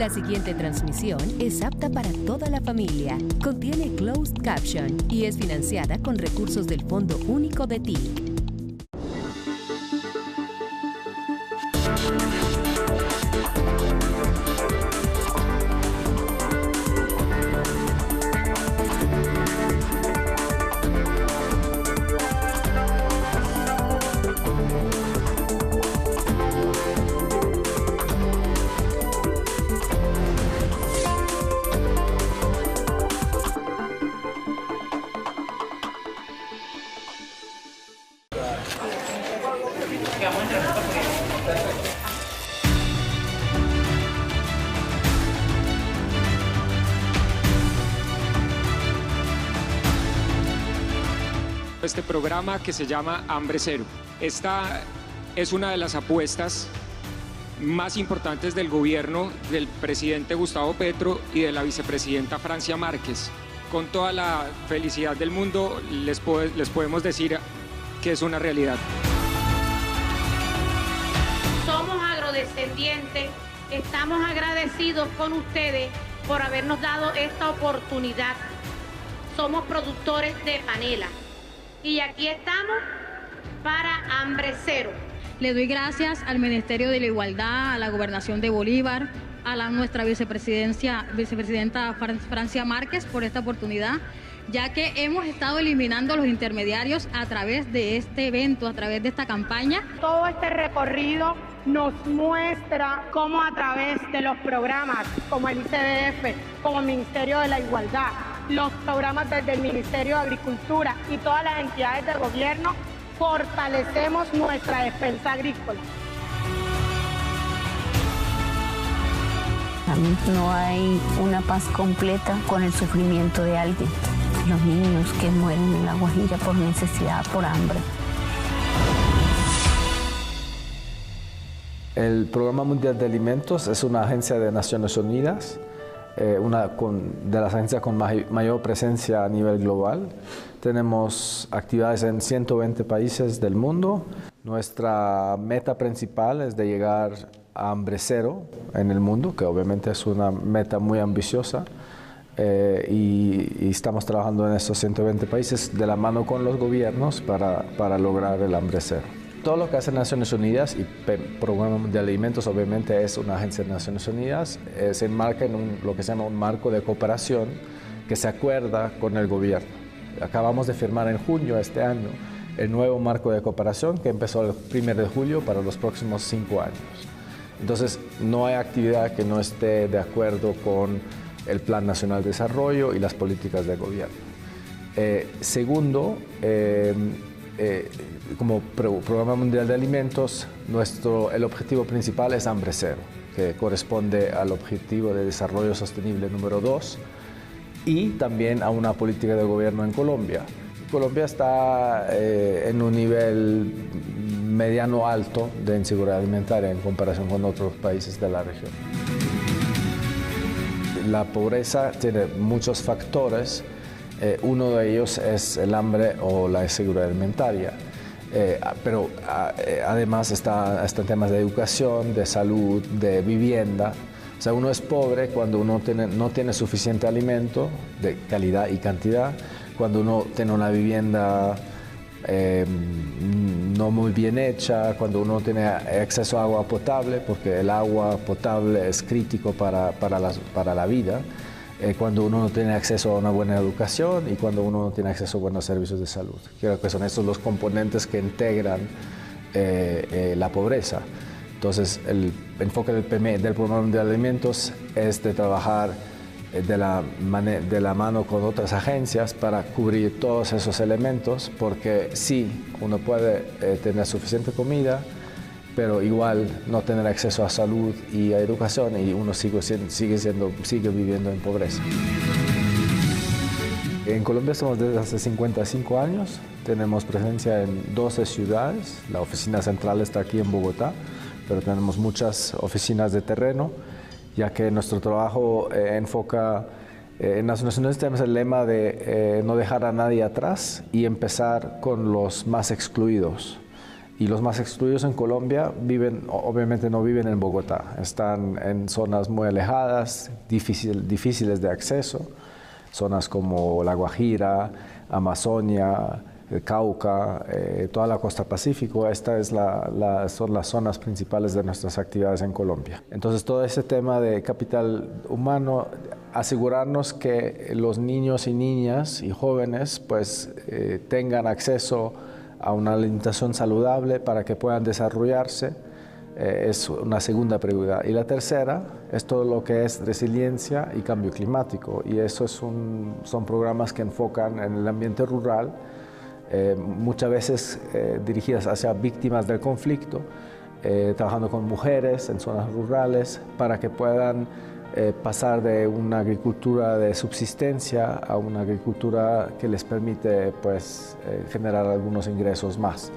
La siguiente transmisión es apta para toda la familia. Contiene closed caption y es financiada con recursos del Fondo Único de TIC. Este programa que se llama Hambre Cero. Esta es una de las apuestas más importantes del gobierno del presidente Gustavo Petro y de la vicepresidenta Francia Márquez. Con toda la felicidad del mundo les podemos decir que es una realidad. Somos agrodescendientes, estamos agradecidos con ustedes por habernos dado esta oportunidad. Somos productores de panela. Y aquí estamos para Hambre Cero. Le doy gracias al Ministerio de la Igualdad, a la Gobernación de Bolívar, a nuestra vicepresidenta Francia Márquez por esta oportunidad, ya que hemos estado eliminando los intermediarios a través de este evento, a través de esta campaña. Todo este recorrido nos muestra cómo a través de los programas como el ICBF, como el Ministerio de la Igualdad, los programas desde el Ministerio de Agricultura y todas las entidades de gobierno, fortalecemos nuestra defensa agrícola. No hay una paz completa con el sufrimiento de alguien. Los niños que mueren en La Guajira por necesidad, por hambre. El Programa Mundial de Alimentos es una agencia de Naciones Unidas, una de las agencias con mayor presencia a nivel global. Tenemos actividades en 120 países del mundo. Nuestra meta principal es de llegar a hambre cero en el mundo, que obviamente es una meta muy ambiciosa. Y estamos trabajando en estos 120 países de la mano con los gobiernos para lograr el hambre cero. Todo lo que hace Naciones Unidas y Programa Mundial de Alimentos obviamente es una agencia de Naciones Unidas, se enmarca en lo que se llama un marco de cooperación que se acuerda con el gobierno. Acabamos de firmar en junio de este año el nuevo marco de cooperación que empezó el 1 de julio para los próximos 5 años. Entonces no hay actividad que no esté de acuerdo con el Plan Nacional de Desarrollo y las políticas de gobierno. Segundo, como Programa Mundial de Alimentos, el objetivo principal es hambre cero, que corresponde al objetivo de desarrollo sostenible número 2 y también a una política de gobierno en Colombia. Colombia está en un nivel mediano alto de inseguridad alimentaria en comparación con otros países de la región. La pobreza tiene muchos factores, uno de ellos es el hambre o la inseguridad alimentaria. Pero además están temas de educación, de salud, de vivienda. O sea, uno es pobre cuando uno no tiene suficiente alimento de calidad y cantidad, cuando uno tiene una vivienda no muy bien hecha, cuando uno tiene acceso a agua potable, porque el agua potable es crítico para la vida, cuando uno no tiene acceso a una buena educación y cuando uno no tiene acceso a buenos servicios de salud. Creo que son estos los componentes que integran la pobreza. Entonces, el enfoque del Programa Mundial de Alimentos es de trabajar de la mano con otras agencias para cubrir todos esos elementos, porque sí, uno puede tener suficiente comida, pero igual no tener acceso a salud y a educación y uno sigue viviendo en pobreza. En Colombia estamos desde hace 55 años, tenemos presencia en 12 ciudades, la oficina central está aquí en Bogotá, pero tenemos muchas oficinas de terreno, ya que nuestro trabajo enfoca, en Naciones Unidas tenemos el lema de no dejar a nadie atrás y empezar con los más excluidos. Y los más excluidos en Colombia obviamente no viven en Bogotá, están en zonas muy alejadas, difíciles de acceso, zonas como La Guajira, Amazonia, el Cauca, toda la costa pacífico. Estas son las zonas principales de nuestras actividades en Colombia. Entonces, todo ese tema de capital humano, asegurarnos que los niños y niñas y jóvenes pues tengan acceso a una alimentación saludable para que puedan desarrollarse, es una segunda prioridad. Y la tercera es todo lo que es resiliencia y cambio climático, y eso son programas que enfocan en el ambiente rural, muchas veces dirigidas hacia víctimas del conflicto, trabajando con mujeres en zonas rurales para que puedan pasar de una agricultura de subsistencia a una agricultura que les permite pues, generar algunos ingresos más.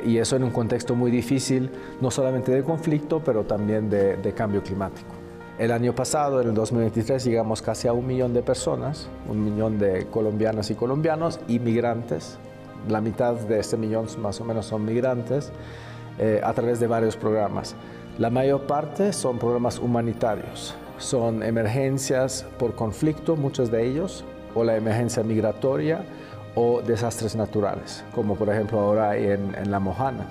Y eso en un contexto muy difícil, no solamente de conflicto, pero también de cambio climático. El año pasado, en el 2023, llegamos casi a 1 millón de personas, 1 millón de colombianas y colombianos y migrantes. La mitad de este millón más o menos son migrantes, a través de varios programas. La mayor parte son programas humanitarios. Son emergencias por conflicto, muchos de ellos, o la emergencia migratoria o desastres naturales, como por ejemplo ahora en La Mojana.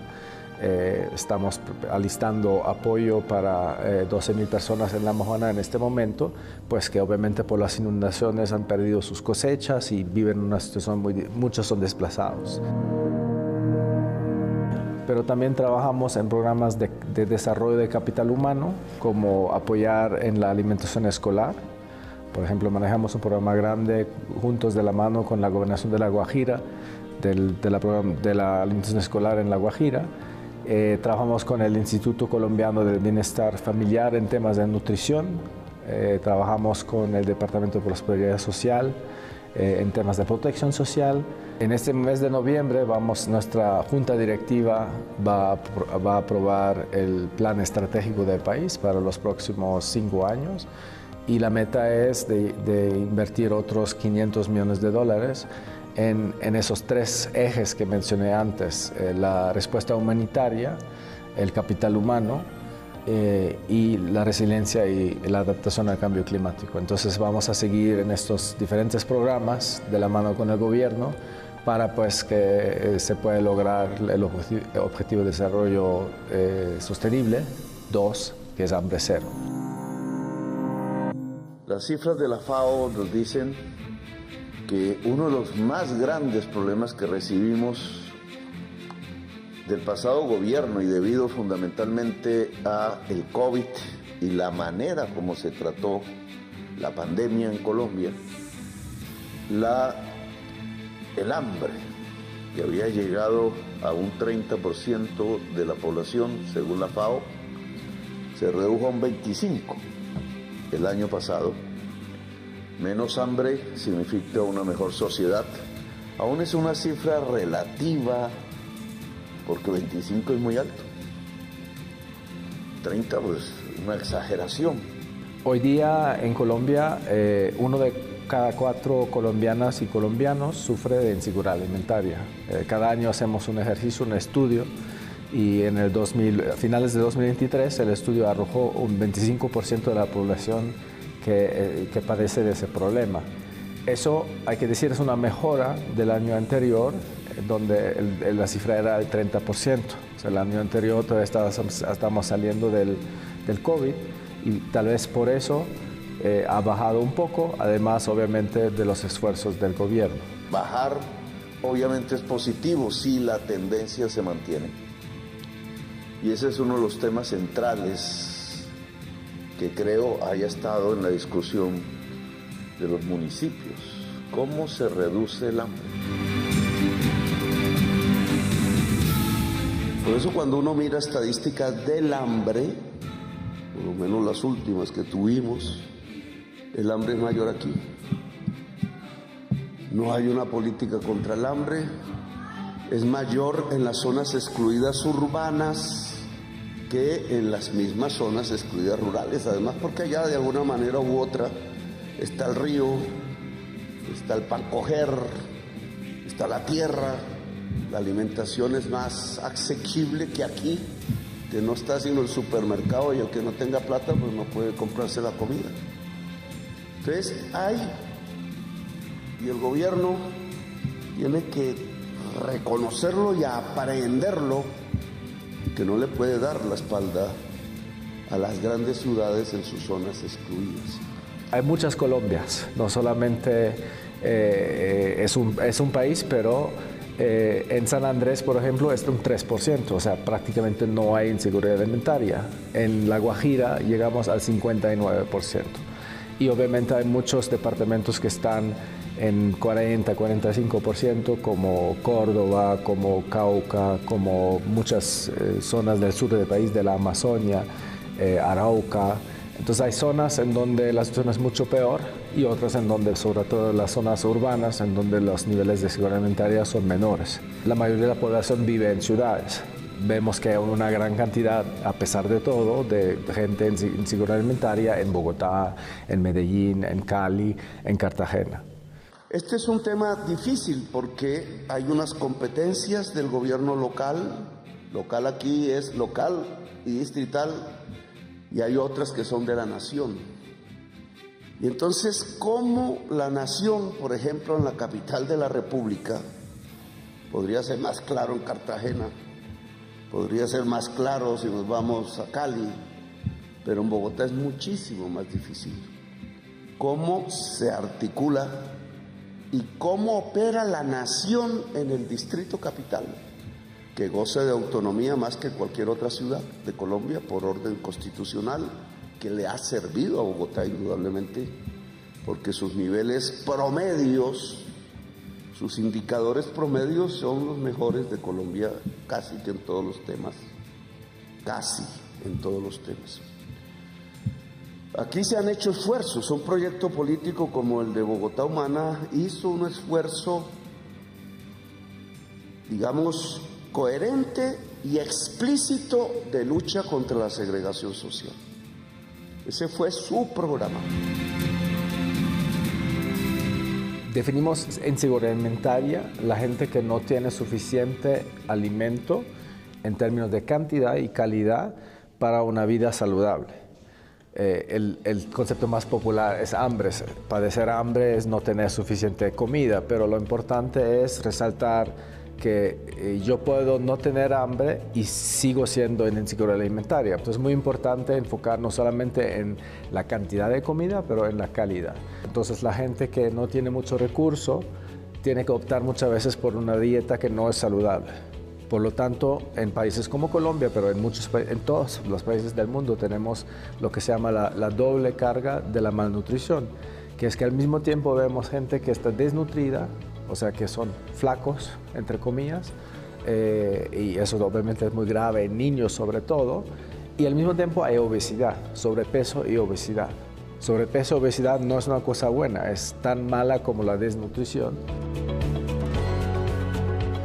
Estamos alistando apoyo para 12.000 personas en La Mojana en este momento, pues que obviamente por las inundaciones han perdido sus cosechas y viven en una situación muchos son desplazados. Pero también trabajamos en programas de desarrollo de capital humano, como apoyar en la alimentación escolar. Por ejemplo, manejamos un programa grande juntos de la mano con la Gobernación de La Guajira, de la alimentación escolar en La Guajira. Trabajamos con el Instituto Colombiano del Bienestar Familiar en temas de nutrición. Trabajamos con el Departamento de Prosperidad Social en temas de protección social. En este mes de noviembre nuestra Junta Directiva va a aprobar el plan estratégico del país para los próximos 5 años, y la meta es de invertir otros $500 millones en esos 3 ejes que mencioné antes: la respuesta humanitaria, el capital humano y la resiliencia y la adaptación al cambio climático. Entonces vamos a seguir en estos diferentes programas de la mano con el gobierno para pues, que se pueda lograr el objetivo de desarrollo sostenible 2, que es hambre cero. Las cifras de la FAO nos dicen que uno de los más grandes problemas que recibimos del pasado gobierno, y debido fundamentalmente a el COVID y la manera como se trató la pandemia en Colombia, el hambre, que había llegado a un 30% de la población, según la FAO, se redujo a un 25% el año pasado. Menos hambre significa una mejor sociedad. Aún es una cifra relativa, porque 25 es muy alto. 30, pues, una exageración. Hoy día en Colombia, 1 de cada 4 colombianas y colombianos sufre de inseguridad alimentaria. Cada año hacemos un ejercicio, un estudio, y en a finales de 2023 el estudio arrojó un 25% de la población que padece de ese problema. Eso, hay que decir, es una mejora del año anterior, donde la cifra era del 30%. O sea, el año anterior todavía estamos saliendo del COVID, y tal vez por eso ha bajado un poco, además obviamente de los esfuerzos del gobierno. Bajar obviamente es positivo si la tendencia se mantiene. Y ese es uno de los temas centrales que creo haya estado en la discusión de los municipios. ¿Cómo se reduce el hambre? Por eso cuando uno mira estadísticas del hambre, por lo menos las últimas que tuvimos, el hambre es mayor aquí. No hay una política contra el hambre, es mayor en las zonas excluidas urbanas que en las mismas zonas excluidas rurales, además porque allá de alguna manera u otra está el río, está el pan coger, está la tierra, La alimentación es más asequible que aquí, que no está sino el supermercado y el que no tenga plata pues no puede comprarse la comida. Entonces y el gobierno tiene que reconocerlo y aprenderlo, que no le puede dar la espalda a las grandes ciudades en sus zonas excluidas. Hay muchas Colombias, no solamente es un país, pero en San Andrés, por ejemplo, es un 3%, o sea, prácticamente no hay inseguridad alimentaria. En La Guajira llegamos al 59%. Y obviamente hay muchos departamentos que están en 40, 45%, como Córdoba, como Cauca, como muchas zonas del sur del país, de la Amazonia, Arauca. Entonces hay zonas en donde la situación es mucho peor y otras en donde, sobre todo las zonas urbanas, en donde los niveles de seguridad alimentaria son menores. La mayoría de la población vive en ciudades. Vemos que hay una gran cantidad, a pesar de todo, de gente en seguridad alimentaria en Bogotá, en Medellín, en Cali, en Cartagena. Este es un tema difícil porque hay unas competencias del gobierno local. Local aquí es local y distrital, y hay otras que son de la nación. Y entonces, ¿cómo la nación, por ejemplo, en la capital de la República, podría ser más claro en Cartagena, podría ser más claro si nos vamos a Cali, pero en Bogotá es muchísimo más difícil? ¿Cómo se articula y cómo opera la nación en el distrito capital, que goce de autonomía más que cualquier otra ciudad de Colombia por orden constitucional, que le ha servido a Bogotá indudablemente, porque sus niveles promedios, sus indicadores promedios son los mejores de Colombia casi que en todos los temas, casi en todos los temas. Aquí se han hecho esfuerzos. Un proyecto político como el de Bogotá Humana hizo un esfuerzo, digamos, coherente y explícito de lucha contra la segregación social. Ese fue su programa. Definimos en seguridad alimentaria la gente que no tiene suficiente alimento en términos de cantidad y calidad para una vida saludable. El concepto más popular es hambre. Padecer hambre es no tener suficiente comida, pero lo importante es resaltar que yo puedo no tener hambre y sigo siendo en inseguridad alimentaria. Entonces es muy importante enfocar no solamente en la cantidad de comida, pero en la calidad. Entonces la gente que no tiene mucho recurso tiene que optar muchas veces por una dieta que no es saludable. Por lo tanto, en países como Colombia, pero en todos los países del mundo tenemos lo que se llama la doble carga de la malnutrición, que es que al mismo tiempo vemos gente que está desnutrida, o sea que son flacos, entre comillas, y eso obviamente es muy grave en niños sobre todo, y al mismo tiempo hay obesidad, sobrepeso y obesidad. Sobrepeso y obesidad no es una cosa buena, es tan mala como la desnutrición.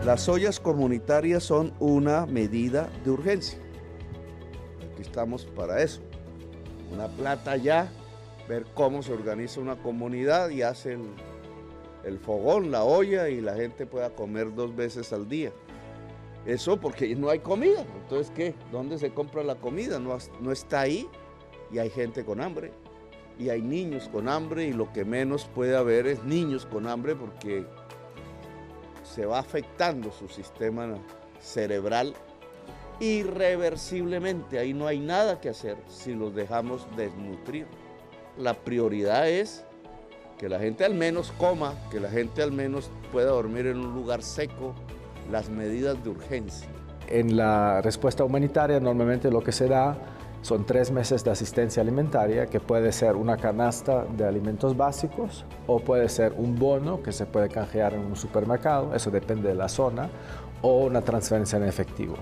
Las ollas comunitarias son una medida de urgencia. Aquí estamos para eso. Una plata ya, ver cómo se organiza una comunidad y hace el fogón, la olla, y la gente pueda comer 2 veces al día. Eso porque no hay comida. Entonces, ¿qué? ¿Dónde se compra la comida? No está ahí, y hay gente con hambre, y hay niños con hambre, y lo que menos puede haber es niños con hambre porque se va afectando su sistema cerebral irreversiblemente. Ahí no hay nada que hacer si los dejamos desnutrir. La prioridad es que la gente al menos coma, que la gente al menos pueda dormir en un lugar seco, las medidas de urgencia. En la respuesta humanitaria normalmente lo que se da son 3 meses de asistencia alimentaria, que puede ser una canasta de alimentos básicos o puede ser un bono que se puede canjear en un supermercado, eso depende de la zona, o una transferencia en efectivo.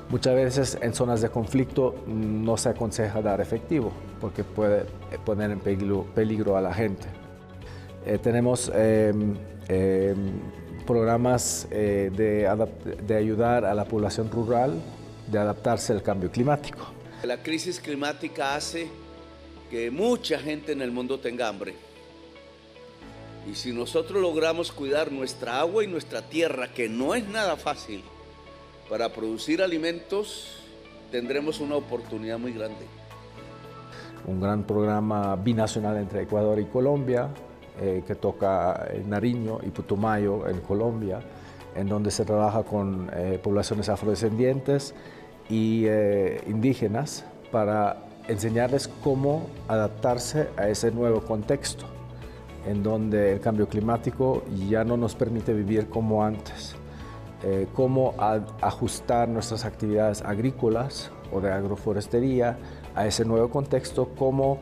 Muchas veces en zonas de conflicto no se aconseja dar efectivo porque puede poner en peligro a la gente. Tenemos programas de ayudar a la población rural de adaptarse al cambio climático. La crisis climática hace que mucha gente en el mundo tenga hambre. Y si nosotros logramos cuidar nuestra agua y nuestra tierra, que no es nada fácil, para producir alimentos, tendremos una oportunidad muy grande. Un gran programa binacional entre Ecuador y Colombia, que toca Nariño y Putumayo en Colombia, en donde se trabaja con poblaciones afrodescendientes y indígenas para enseñarles cómo adaptarse a ese nuevo contexto, en donde el cambio climático ya no nos permite vivir como antes. Cómo ajustar nuestras actividades agrícolas o de agroforestería a ese nuevo contexto, cómo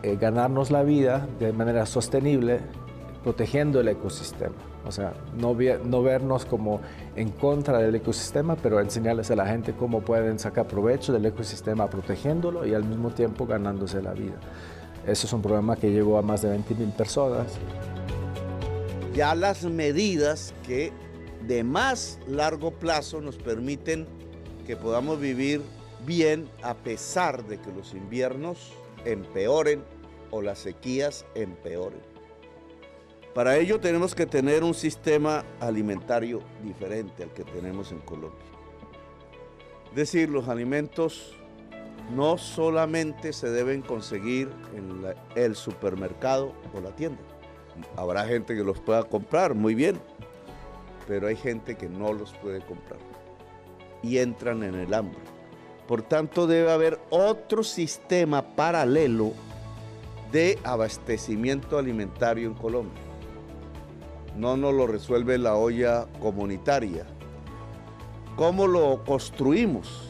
ganarnos la vida de manera sostenible, protegiendo el ecosistema. O sea, no vernos como en contra del ecosistema, pero enseñarles a la gente cómo pueden sacar provecho del ecosistema protegiéndolo y al mismo tiempo ganándose la vida. Eso es un programa que llegó a más de 20.000 personas. Ya las medidas que de más largo plazo nos permiten que podamos vivir bien a pesar de que los inviernos empeoren o las sequías empeoren. Para ello tenemos que tener un sistema alimentario diferente al que tenemos en Colombia. Es decir, los alimentos no solamente se deben conseguir en el supermercado o la tienda. Habrá gente que los pueda comprar, muy bien, pero hay gente que no los puede comprar y entran en el hambre. Por tanto, debe haber otro sistema paralelo de abastecimiento alimentario en Colombia. No nos lo resuelve la olla comunitaria. ¿Cómo lo construimos?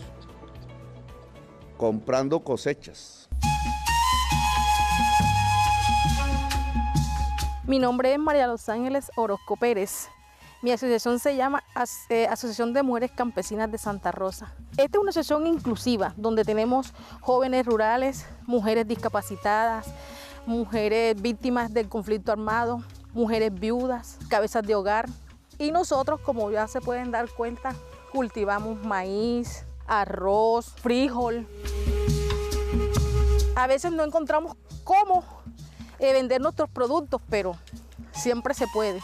Comprando cosechas. Mi nombre es María Los Ángeles Orozco Pérez. Mi asociación se llama Asociación de Mujeres Campesinas de Santa Rosa. Esta es una asociación inclusiva donde tenemos jóvenes rurales, mujeres discapacitadas, mujeres víctimas del conflicto armado, mujeres viudas, cabezas de hogar. Y nosotros, como ya se pueden dar cuenta, cultivamos maíz, arroz, frijol. A veces no encontramos cómo vender nuestros productos, pero siempre se puede.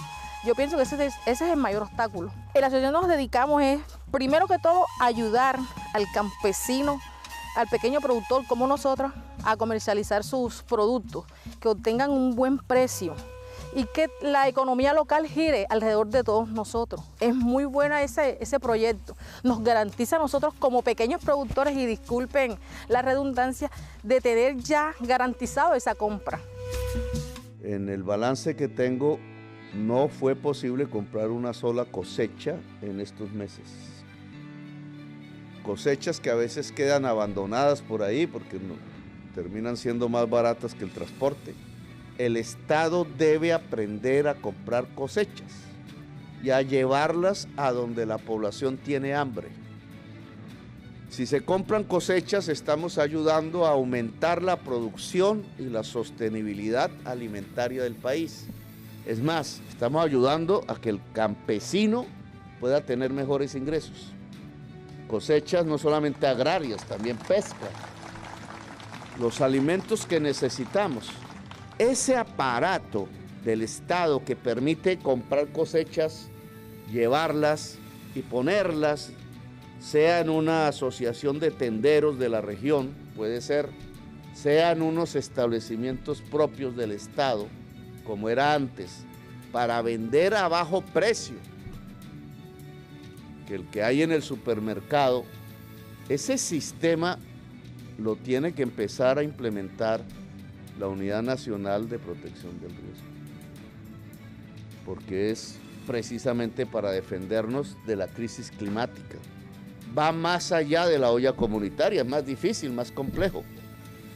Yo pienso que ese es el mayor obstáculo. En la asociación nos dedicamos primero que todo, ayudar al campesino, al pequeño productor como nosotros, a comercializar sus productos, que obtengan un buen precio y que la economía local gire alrededor de todos nosotros. Es muy bueno ese proyecto. Nos garantiza a nosotros como pequeños productores, y disculpen la redundancia, de tener ya garantizado esa compra. En el balance que tengo, no fue posible comprar una sola cosecha en estos meses. Cosechas que a veces quedan abandonadas por ahí porque terminan siendo más baratas que el transporte. El Estado debe aprender a comprar cosechas y a llevarlas a donde la población tiene hambre. Si se compran cosechas, estamos ayudando a aumentar la producción y la sostenibilidad alimentaria del país. Es más, estamos ayudando a que el campesino pueda tener mejores ingresos. Cosechas no solamente agrarias, también pesca. Los alimentos que necesitamos. Ese aparato del Estado que permite comprar cosechas, llevarlas y ponerlas, sea en una asociación de tenderos de la región, puede ser, sea en unos establecimientos propios del Estado, como era antes, para vender a bajo precio, que el que hay en el supermercado, ese sistema lo tiene que empezar a implementar la Unidad Nacional de Protección del Riesgo, porque es precisamente para defendernos de la crisis climática. Va más allá de la olla comunitaria, es más difícil, más complejo.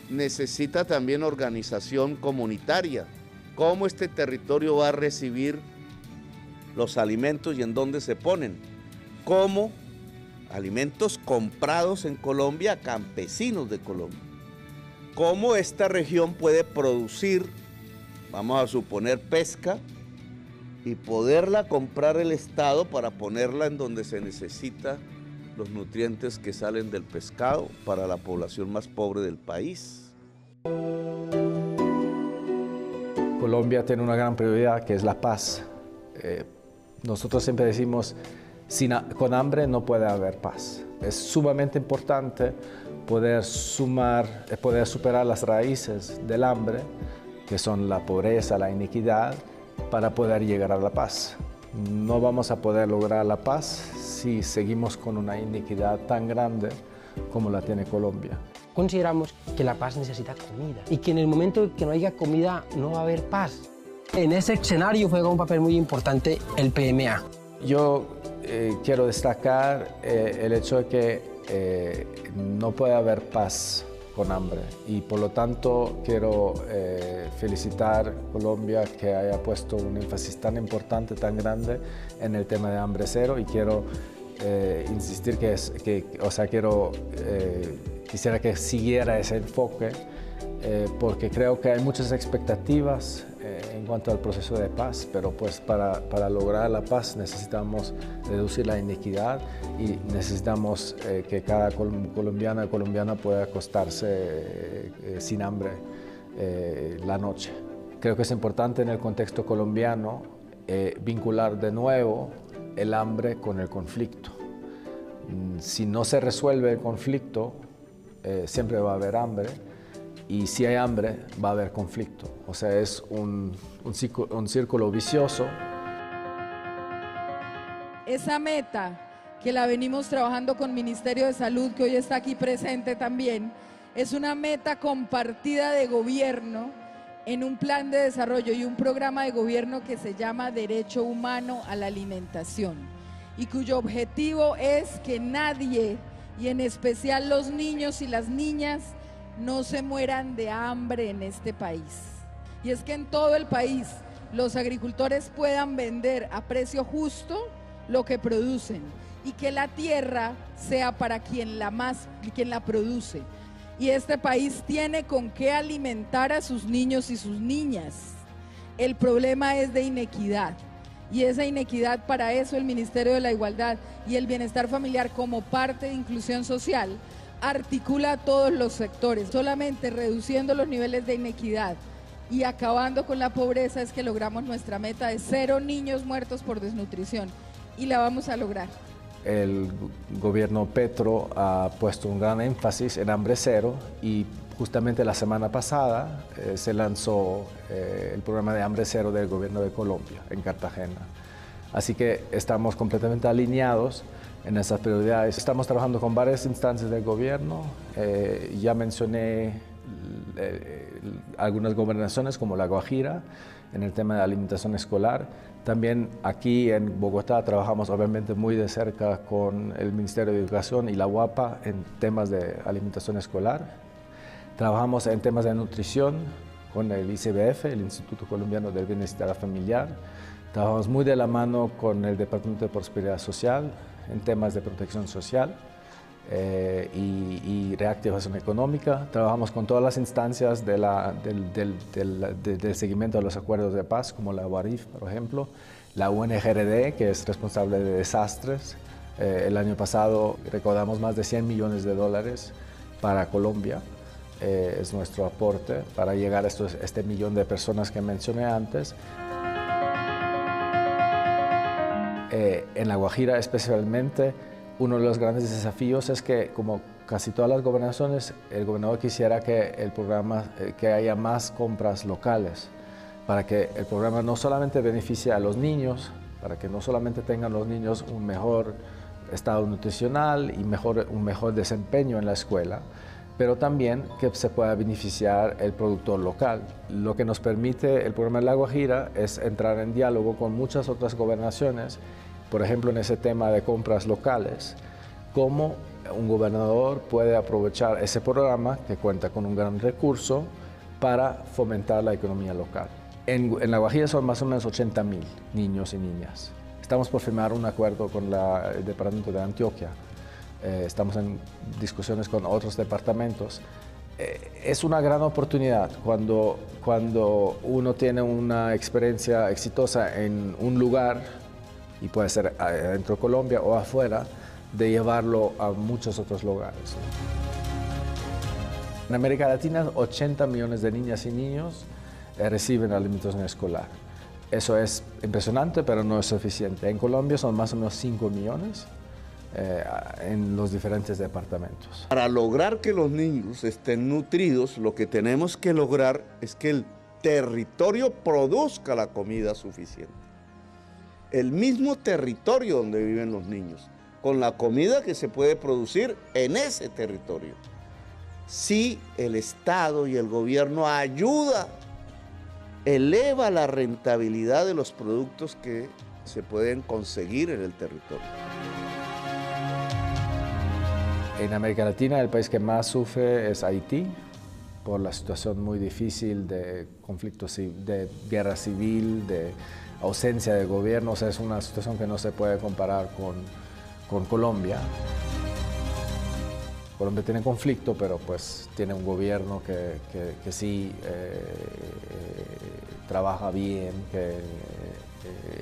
Necesita también organización comunitaria. ¿Cómo este territorio va a recibir los alimentos y en dónde se ponen? ¿Cómo alimentos comprados en Colombia a campesinos de Colombia? ¿Cómo esta región puede producir, vamos a suponer, pesca y poderla comprar el Estado para ponerla en donde se necesita los nutrientes que salen del pescado para la población más pobre del país? Colombia tiene una gran prioridad que es la paz. Nosotros siempre decimos, con hambre no puede haber paz. Es sumamente importante poder superar las raíces del hambre, que son la pobreza, la iniquidad, para poder llegar a la paz. No vamos a poder lograr la paz si seguimos con una iniquidad tan grande como la tiene Colombia. Consideramos que la paz necesita comida y que en el momento que no haya comida no va a haber paz. En ese escenario juega un papel muy importante el PMA. Yo quiero destacar el hecho de que no puede haber paz con hambre y por lo tanto quiero felicitar a Colombia que haya puesto un énfasis tan importante, tan grande en el tema de hambre cero y quiero insistir quisiera que siguiera ese enfoque porque creo que hay muchas expectativas en cuanto al proceso de paz, pero pues para lograr la paz necesitamos reducir la inequidad y necesitamos que cada colombiano y colombiana pueda acostarse sin hambre la noche. Creo que es importante en el contexto colombiano vincular de nuevo el hambre con el conflicto. Si no se resuelve el conflicto, siempre va a haber hambre. Y si hay hambre, va a haber conflicto. O sea, es un círculo vicioso. Esa meta que la venimos trabajando con Ministerio de Salud, que hoy está aquí presente también, es una meta compartida de gobierno en un plan de desarrollo y un programa de gobierno que se llama Derecho Humano a la Alimentación y cuyo objetivo es que nadie, y en especial los niños y las niñas, no se mueran de hambre en este país. Y es que en todo el país los agricultores puedan vender a precio justo lo que producen y que la tierra sea para quien la produce. Y este país tiene con qué alimentar a sus niños y sus niñas. El problema es de inequidad. Y esa inequidad, para eso el Ministerio de la Igualdad y el Bienestar Familiar como parte de inclusión social articula a todos los sectores. Solamente reduciendo los niveles de inequidad y acabando con la pobreza es que logramos nuestra meta de 0 niños muertos por desnutrición y la vamos a lograr. El gobierno Petro ha puesto un gran énfasis en hambre cero y justamente la semana pasada se lanzó el programa de hambre cero del gobierno de Colombia en Cartagena. Así que estamos completamente alineados en esas prioridades. Estamos trabajando con varias instancias del gobierno. Ya mencioné algunas gobernaciones como La Guajira en el tema de alimentación escolar. También aquí en Bogotá trabajamos obviamente muy de cerca con el Ministerio de Educación y la UAPA en temas de alimentación escolar. Trabajamos en temas de nutrición con el ICBF, el Instituto Colombiano del Bienestar Familiar. Trabajamos muy de la mano con el Departamento de Prosperidad Social en temas de protección social y reactivación económica. Trabajamos con todas las instancias del seguimiento de los acuerdos de paz, como la UARIF, por ejemplo, la UNGRD, que es responsable de desastres. El año pasado recaudamos más de $100 millones para Colombia. Es nuestro aporte para llegar a este millón de personas que mencioné antes. En La Guajira especialmente, uno de los grandes desafíos es que, como casi todas las gobernaciones, el gobernador quisiera que que haya más compras locales, para que el programa no solamente beneficie a los niños, para que no solamente tengan los niños un mejor estado nutricional y un mejor desempeño en la escuela, pero también que se pueda beneficiar el productor local. Lo que nos permite el programa de La Guajira es entrar en diálogo con muchas otras gobernaciones, por ejemplo en ese tema de compras locales, cómo un gobernador puede aprovechar ese programa que cuenta con un gran recurso para fomentar la economía local. En La Guajira son más o menos 80.000 niños y niñas. Estamos por firmar un acuerdo con el departamento de Antioquia. Estamos en discusiones con otros departamentos. Es una gran oportunidad cuando uno tiene una experiencia exitosa en un lugar, y puede ser dentro de Colombia o afuera, de llevarlo a muchos otros lugares. En América Latina, 80 millones de niñas y niños reciben alimentación escolar. Eso es impresionante, pero no es suficiente. En Colombia son más o menos 5 millones en los diferentes departamentos. Para lograr que los niños estén nutridos, lo que tenemos que lograr es que el territorio produzca la comida suficiente. El mismo territorio donde viven los niños, con la comida que se puede producir en ese territorio. Si el Estado y el gobierno ayuda, eleva la rentabilidad de los productos que se pueden conseguir en el territorio. En América Latina el país que más sufre es Haití, por la situación muy difícil de conflicto, de guerra civil, de ausencia de gobierno. O sea, es una situación que no se puede comparar con Colombia. Colombia tiene conflicto, pero pues tiene un gobierno que sí trabaja bien, que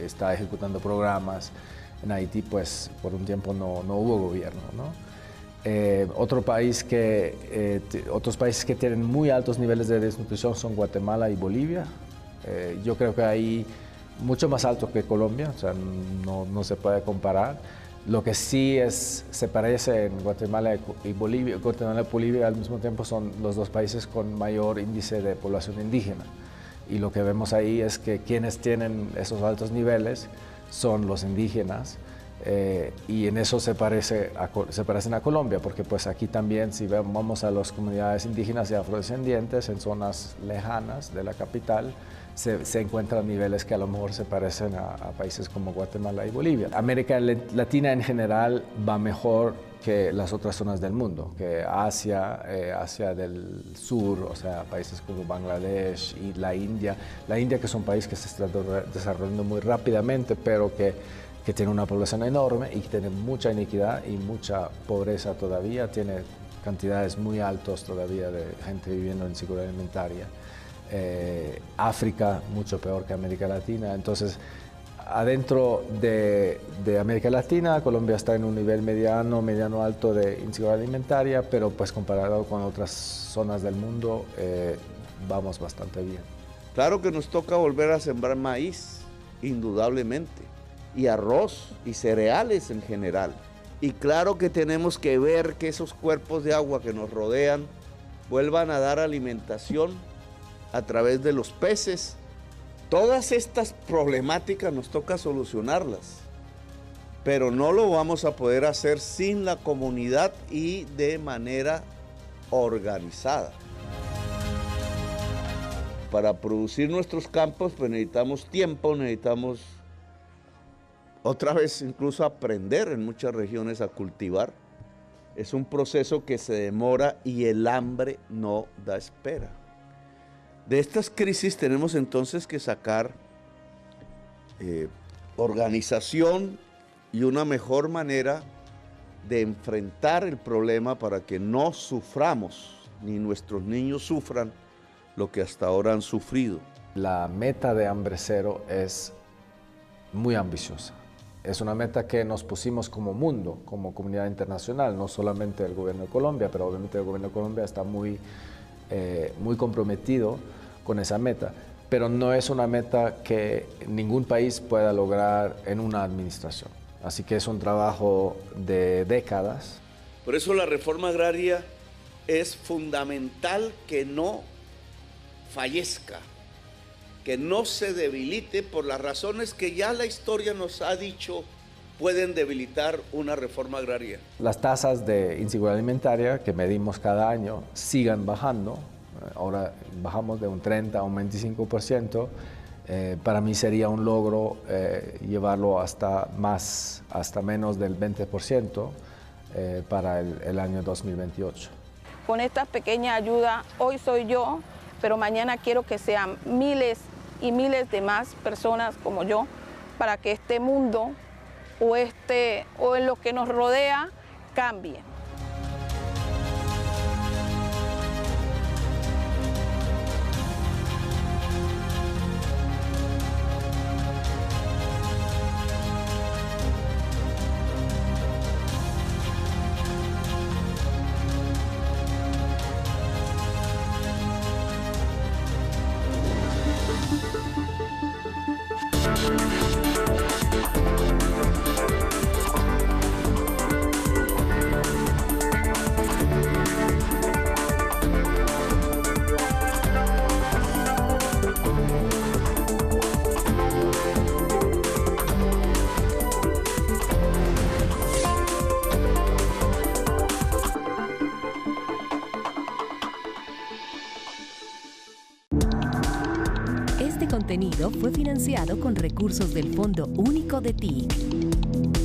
está ejecutando programas. En Haití, pues, por un tiempo no hubo gobierno, ¿no? Otros países que tienen muy altos niveles de desnutrición son Guatemala y Bolivia. Yo creo que ahí mucho más alto que Colombia, o sea, no se puede comparar. Lo que sí se parece en Guatemala y Bolivia, al mismo tiempo son los dos países con mayor índice de población indígena. Y lo que vemos ahí es que quienes tienen esos altos niveles son los indígenas. Y en eso se parecen a Colombia, porque pues aquí también, si vamos a las comunidades indígenas y afrodescendientes en zonas lejanas de la capital, se encuentran niveles que a lo mejor se parecen a países como Guatemala y Bolivia. América Latina en general va mejor que las otras zonas del mundo, que Asia del sur, o sea, países como Bangladesh y la India, que es un país que se está desarrollando muy rápidamente, pero que tiene una población enorme y que tiene mucha inequidad y mucha pobreza todavía, tiene cantidades muy altas todavía de gente viviendo en inseguridad alimentaria. África, mucho peor que América Latina. Entonces, adentro de América Latina, Colombia está en un nivel mediano alto de inseguridad alimentaria, pero pues comparado con otras zonas del mundo, vamos bastante bien. Claro que nos toca volver a sembrar maíz, indudablemente, y arroz y cereales en general. Y claro que tenemos que ver que esos cuerpos de agua que nos rodean vuelvan a dar alimentación a través de los peces. Todas estas problemáticas nos toca solucionarlas, pero no lo vamos a poder hacer sin la comunidad y de manera organizada. Para producir nuestros campos pues necesitamos tiempo, necesitamos otra vez incluso aprender en muchas regiones a cultivar. Es un proceso que se demora y el hambre no da espera. De estas crisis tenemos entonces que sacar organización y una mejor manera de enfrentar el problema para que no suframos, ni nuestros niños sufran lo que hasta ahora han sufrido. La meta de hambre cero es muy ambiciosa. Es una meta que nos pusimos como mundo, como comunidad internacional, no solamente el gobierno de Colombia, pero obviamente el gobierno de Colombia está muy comprometido con esa meta, pero no es una meta que ningún país pueda lograr en una administración. Así que es un trabajo de décadas. Por eso la reforma agraria es fundamental que no fallezca, que no se debilite por las razones que ya la historia nos ha dicho pueden debilitar una reforma agraria. Las tasas de inseguridad alimentaria que medimos cada año sigan bajando. Ahora bajamos de un 30 a un 25%. Para mí sería un logro llevarlo hasta menos del 20% para el año 2028. Con esta pequeña ayuda, hoy soy yo, pero mañana quiero que sean miles y miles de más personas como yo, para que este mundo o en lo que nos rodea cambie. Este contenido fue financiado con recursos del Fondo Único de TIC.